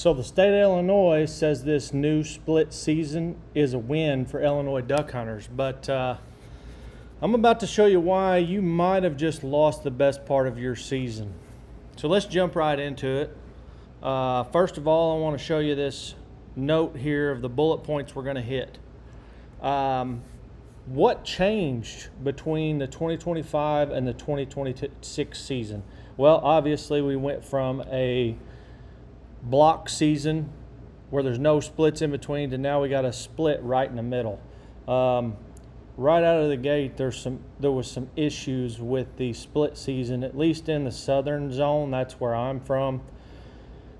So the state of Illinois says this new split season is a win for Illinois duck hunters, but I'm about to show you why you might have just lost the best part of your season. So let's jump right into it. First of all, I want to show you this note here of the bullet points we're going to hit. What changed between the 2025 and the 2026 season? Well, obviously we went from a block season where there's no splits in between to now we got a split right in the middle. Right out of the gate, there was some issues with the split season, at least in the southern zone. That's where I'm from.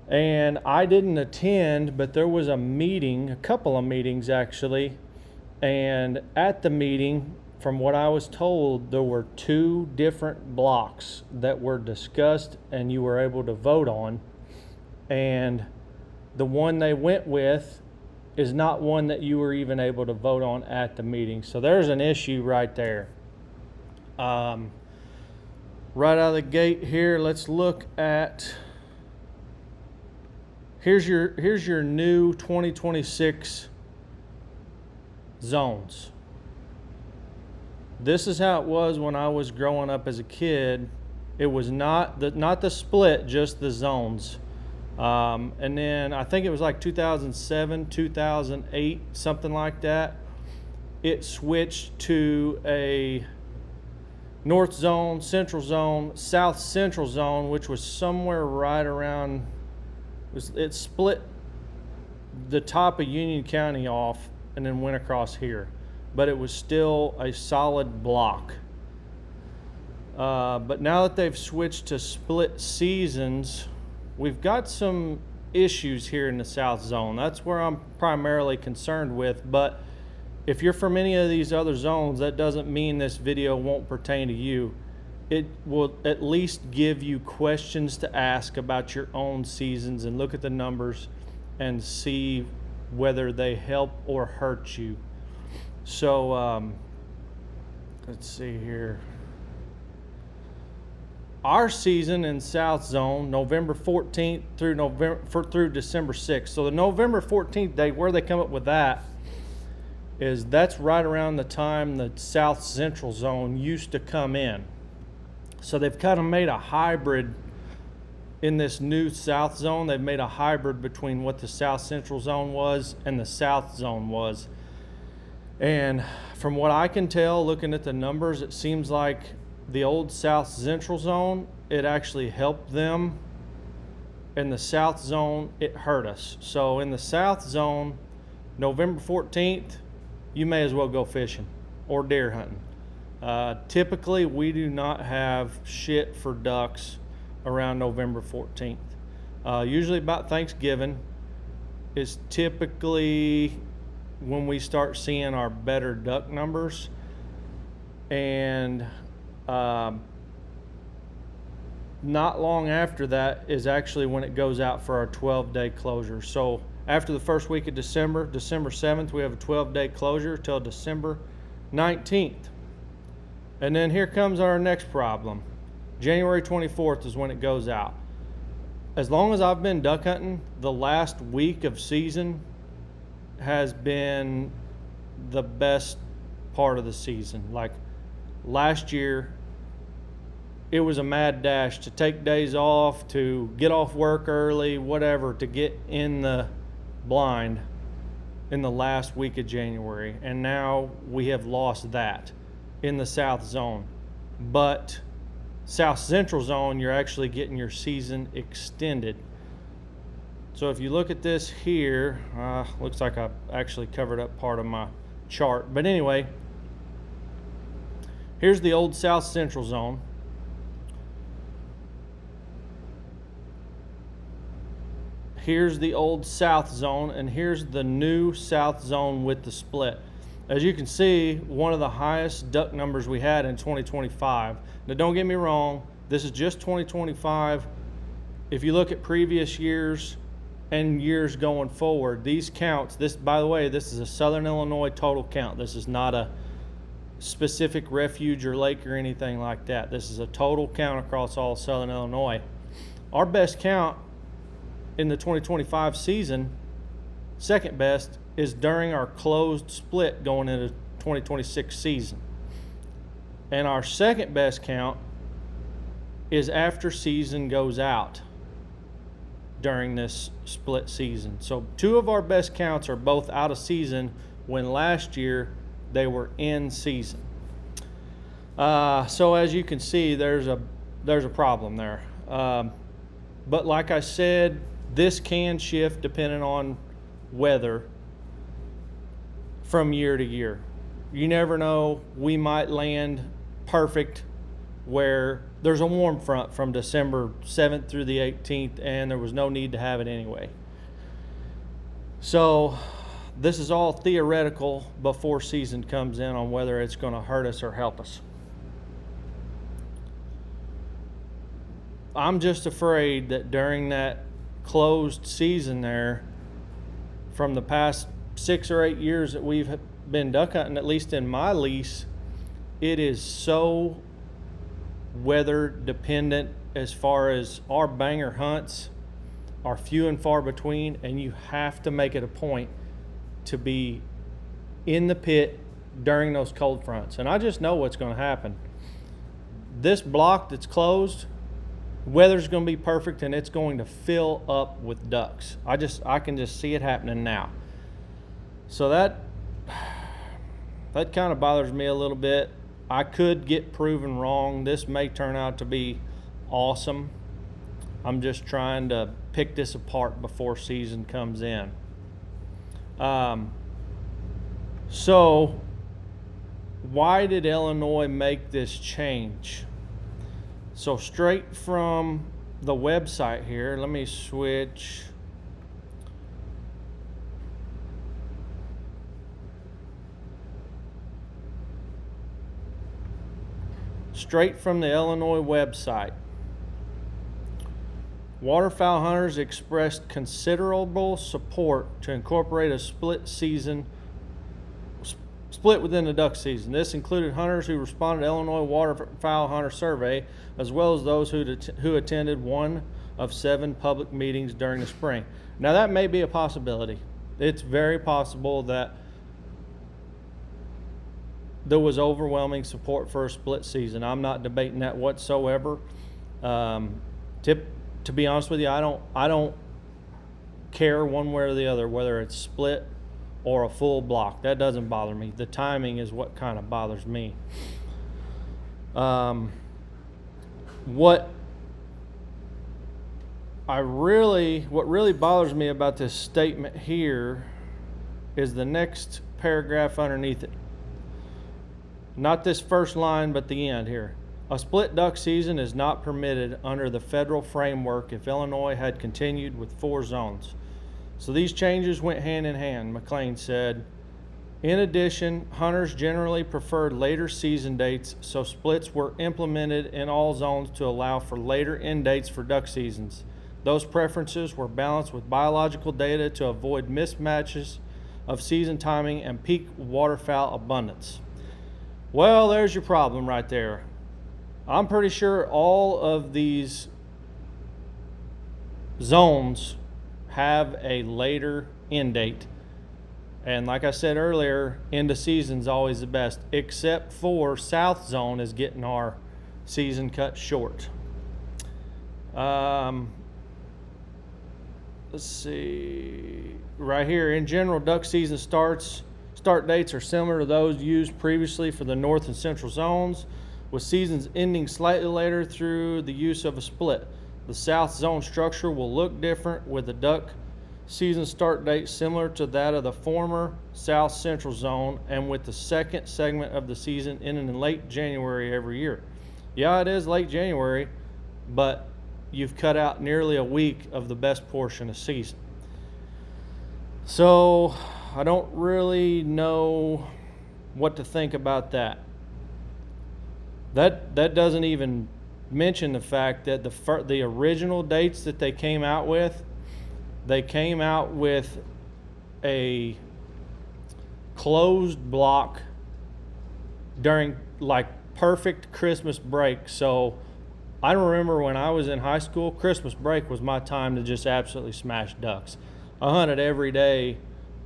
And I didn't attend, but there was a meeting, a couple of meetings actually. And at the meeting, from what I was told, there were two different blocks that were discussed and you were able to vote on. And the one they went with is not one that you were even able to vote on at the meeting. So there's an issue right there. Right out of the gate here, let's look at, here's your new 2026 zones. This is how it was when I was growing up as a kid. It was not the split, just the zones. And then I think it was like 2007, 2008, something like that. It switched to a north zone, central zone, south central zone, which was somewhere right around, it split the top of Union County off and then went across here. But it was still a solid block. But now that they've switched to split seasons, we've got some issues here in the south zone. That's where I'm primarily concerned with. But if you're from any of these other zones, that doesn't mean this video won't pertain to you. It will at least give you questions to ask about your own seasons and look at the numbers and see whether they help or hurt you. So let's see here. Our season in South Zone, November 14th through December 6th. So the November 14th date, where they come up with that is that's right around the time the South Central Zone used to come in. So they've kind of made a hybrid in this new South Zone. They've made a hybrid between what the South Central Zone was and the South Zone was. And from what I can tell, looking at the numbers, it seems like the old South Central Zone, it actually helped them. In the South Zone, it hurt us. So in the South Zone, November 14th, you may as well go fishing or deer hunting. Typically, we do not have shit for ducks around November 14th. Usually about Thanksgiving is typically when we start seeing our better duck numbers. And not long after that is actually when it goes out for our 12-day closure. So after the first week of December, December 7th, we have a 12-day closure till December 19th. And then here comes our next problem. January 24th is when it goes out. As long as I've been duck hunting, the last week of season has been the best part of the season. Like last year, it was a mad dash to take days off, to get off work early, whatever, to get in the blind in the last week of January. And now we have lost that in the South Zone. But South Central Zone, you're actually getting your season extended. So if you look at this here, looks like I actually covered up part of my chart. But anyway, here's the old South Central Zone. Here's the old South Zone, and here's the new South Zone with the split. As you can see, one of the highest duck numbers we had in 2025. Now don't get me wrong, this is just 2025. If you look at previous years and years going forward, these counts, this, by the way, this is a Southern Illinois total count. This is not a specific refuge or lake or anything like that. This is a total count across all Southern Illinois. Our best count in the 2025 season, second best, is during our closed split going into 2026 season. And our second best count is after season goes out during this split season. So 2 of our best counts are both out of season when last year they were in season. So as you can see, there's a problem there. But like I said, this can shift depending on weather from year to year. You never know, we might land perfect where there's a warm front from December 7th through the 18th and there was no need to have it anyway. So this is all theoretical before season comes in on whether it's going to hurt us or help us. I'm just afraid that during that closed season there, from the past 6 or 8 years that we've been duck hunting, at least in my lease, it is so weather dependent as far as our banger hunts are few and far between, and you have to make it a point to be in the pit during those cold fronts. And I just know what's going to happen. This block that's closed, weather's going to be perfect and it's going to fill up with ducks. I can just see it happening now. So that kind of bothers me a little bit. I could get proven wrong. This may turn out to be awesome. I'm just trying to pick this apart before season comes in. So why did Illinois make this change? So straight from the website here, let me switch. Straight from the Illinois website. Waterfowl hunters expressed considerable support to incorporate a split within the duck season. This included hunters who responded to Illinois Waterfowl Hunter Survey, as well as those who attended one of 7 public meetings during the spring. Now that may be a possibility. It's very possible that there was overwhelming support for a split season. I'm not debating that whatsoever. To be honest with you, I don't care one way or the other whether it's split or a full block. That doesn't bother me. The timing is what kind of bothers me. What really bothers me about this statement here is the next paragraph underneath it. Not this first line, but the end here. A split duck season is not permitted under the federal framework if Illinois had continued with 4 zones. So these changes went hand in hand, McLean said. In addition, hunters generally preferred later season dates, so splits were implemented in all zones to allow for later end dates for duck seasons. Those preferences were balanced with biological data to avoid mismatches of season timing and peak waterfowl abundance. Well, there's your problem right there. I'm pretty sure all of these zones have a later end date. And like I said earlier, end of season's always the best, except for South Zone is getting our season cut short. Let's see. Right here, in general, duck season start dates are similar to those used previously for the North and Central zones, with seasons ending slightly later through the use of a split. The South Zone structure will look different, with the duck season start date similar to that of the former South Central Zone, and with the second segment of the season ending in late January every year. Yeah, it is late January, but you've cut out nearly a week of the best portion of season. So I don't really know what to think about that. That doesn't even mention the fact that the original dates that they came out with a closed block during like perfect Christmas break. So I remember when I was in high school, Christmas break was my time to just absolutely smash ducks. I hunted every day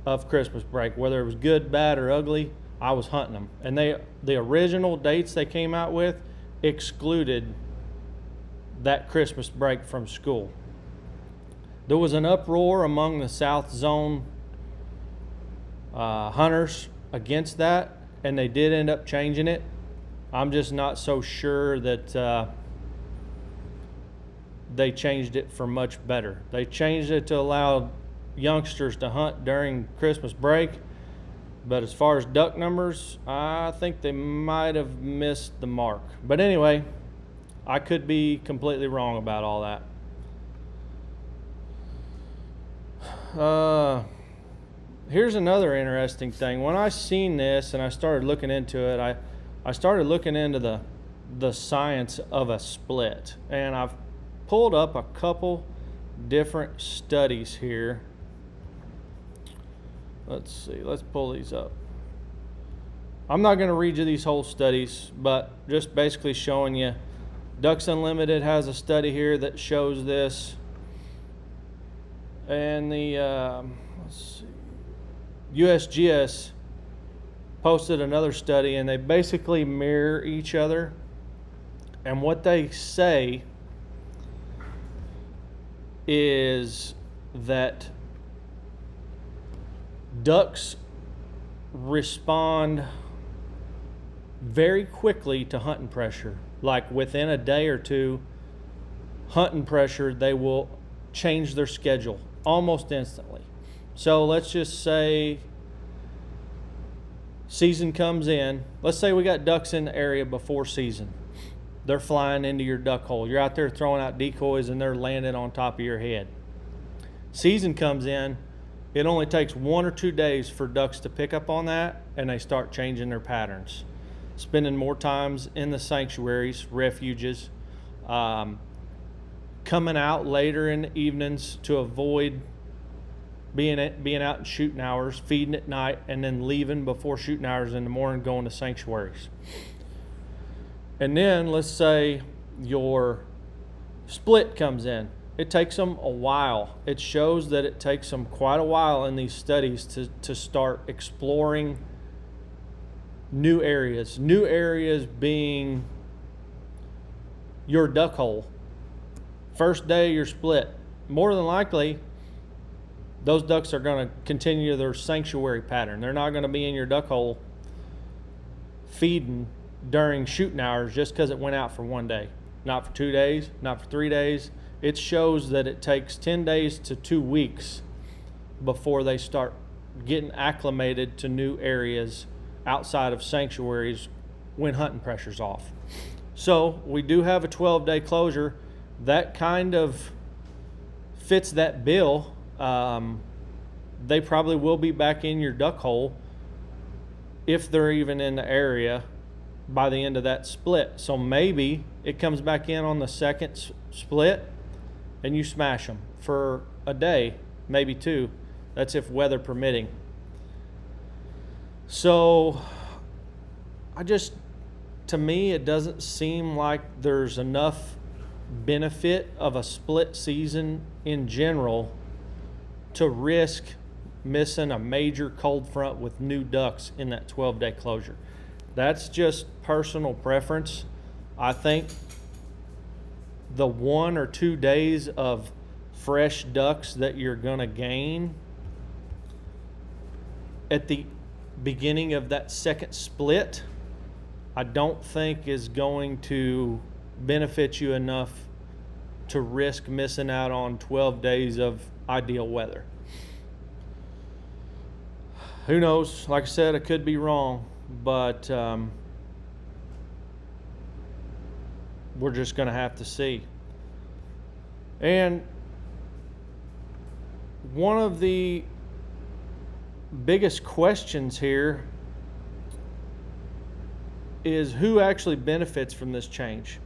of Christmas break, whether it was good, bad, or ugly. I was hunting them, and the original dates they came out with excluded that Christmas break from school. There was an uproar among the South Zone hunters against that, and they did end up changing it. I'm just not so sure that they changed it for much better. They changed it to allow youngsters to hunt during Christmas break, but as far as duck numbers, I think they might have missed the mark. But anyway, I could be completely wrong about all that. Here's another interesting thing. When I seen this and I started looking into it, I started looking into the science of a split, and I've pulled up a couple different studies here. Let's see, let's pull these up. I'm not going to read you these whole studies, but just basically showing you. Ducks Unlimited has a study here that shows this. And the let's see, USGS posted another study, and they basically mirror each other. And what they say is that ducks respond very quickly to hunting pressure. Like within a day or two, hunting pressure, they will change their schedule almost instantly. So let's just say season comes in. Let's say we got ducks in the area before season. They're flying into your duck hole. You're out there throwing out decoys and they're landing on top of your head. Season comes in. It only takes 1 or 2 days for ducks to pick up on that, and they start changing their patterns. Spending more times in the sanctuaries, refuges, coming out later in the evenings to avoid being out in shooting hours, feeding at night, and then leaving before shooting hours in the morning, going to sanctuaries. And then let's say your split comes in. It takes them a while. It shows that it takes them quite a while in these studies to start exploring new areas. New areas being your duck hole. First day you're split. More than likely, those ducks are going to continue their sanctuary pattern. They're not going to be in your duck hole feeding during shooting hours just because it went out for 1 day. Not for 2 days, not for 3 days. It shows that it takes 10 days to 2 weeks before they start getting acclimated to new areas outside of sanctuaries when hunting pressure's off. So we do have a 12-day closure. That kind of fits that bill. They probably will be back in your duck hole if they're even in the area by the end of that split. So maybe it comes back in on the second split and you smash them for a day, maybe 2. That's if weather permitting. So to me, it doesn't seem like there's enough benefit of a split season in general to risk missing a major cold front with new ducks in that 12-day closure. That's just personal preference. I think the 1 or 2 days of fresh ducks that you're going to gain at the beginning of that second split, I don't think is going to benefit you enough to risk missing out on 12 days of ideal weather. Who knows? Like I said, I could be wrong, but we're just going to have to see. And one of the biggest questions here is who actually benefits from this change.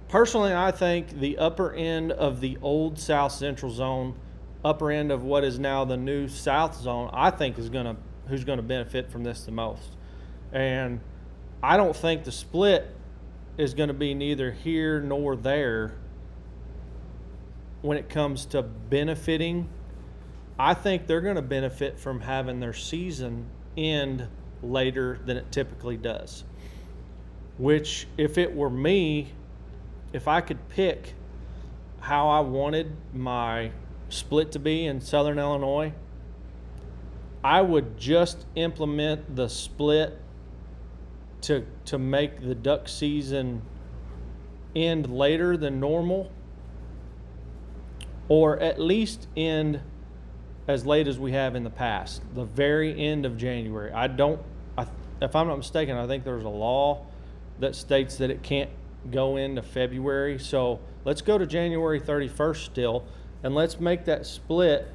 Personally, I think the upper end of the old South Central Zone, upper end of what is now the new South Zone, I think who's going to benefit from this the most. And I don't think the split is going to be neither here nor there when it comes to benefiting. I think they're going to benefit from having their season end later than it typically does. Which, if it were me, if I could pick how I wanted my split to be in Southern Illinois, I would just implement the split to make the duck season end later than normal, or at least end as late as we have in the past, the very end of January. If I'm not mistaken, I think there's a law that states that it can't go into February. So let's go to January 31st still, and let's make that split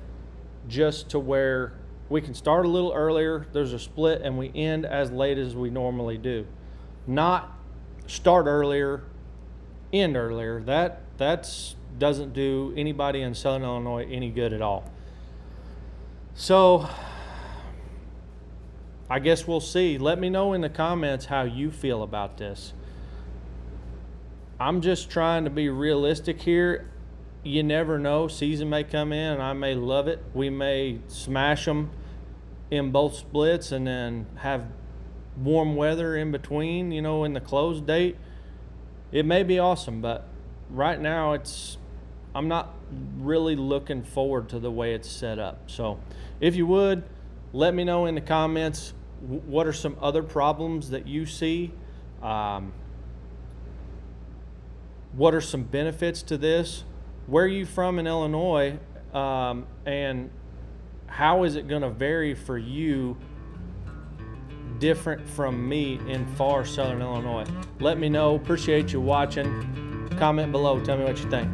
just to where we can start a little earlier, there's a split, and we end as late as we normally do. Not start earlier, end earlier. That doesn't do anybody in Southern Illinois any good at all. So I guess we'll see. Let me know in the comments how you feel about this. I'm just trying to be realistic here. You never know. Season may come in and I may love it. We may smash them in both splits and then have warm weather in between, in the close date. It may be awesome, but right now I'm not really looking forward to the way it's set up. So if you would, let me know in the comments, what are some other problems that you see? What are some benefits to this? Where are you from in Illinois? And how is it going to vary for you different from me in far Southern Illinois? Let me know. Appreciate you watching. Comment below. Tell me what you think.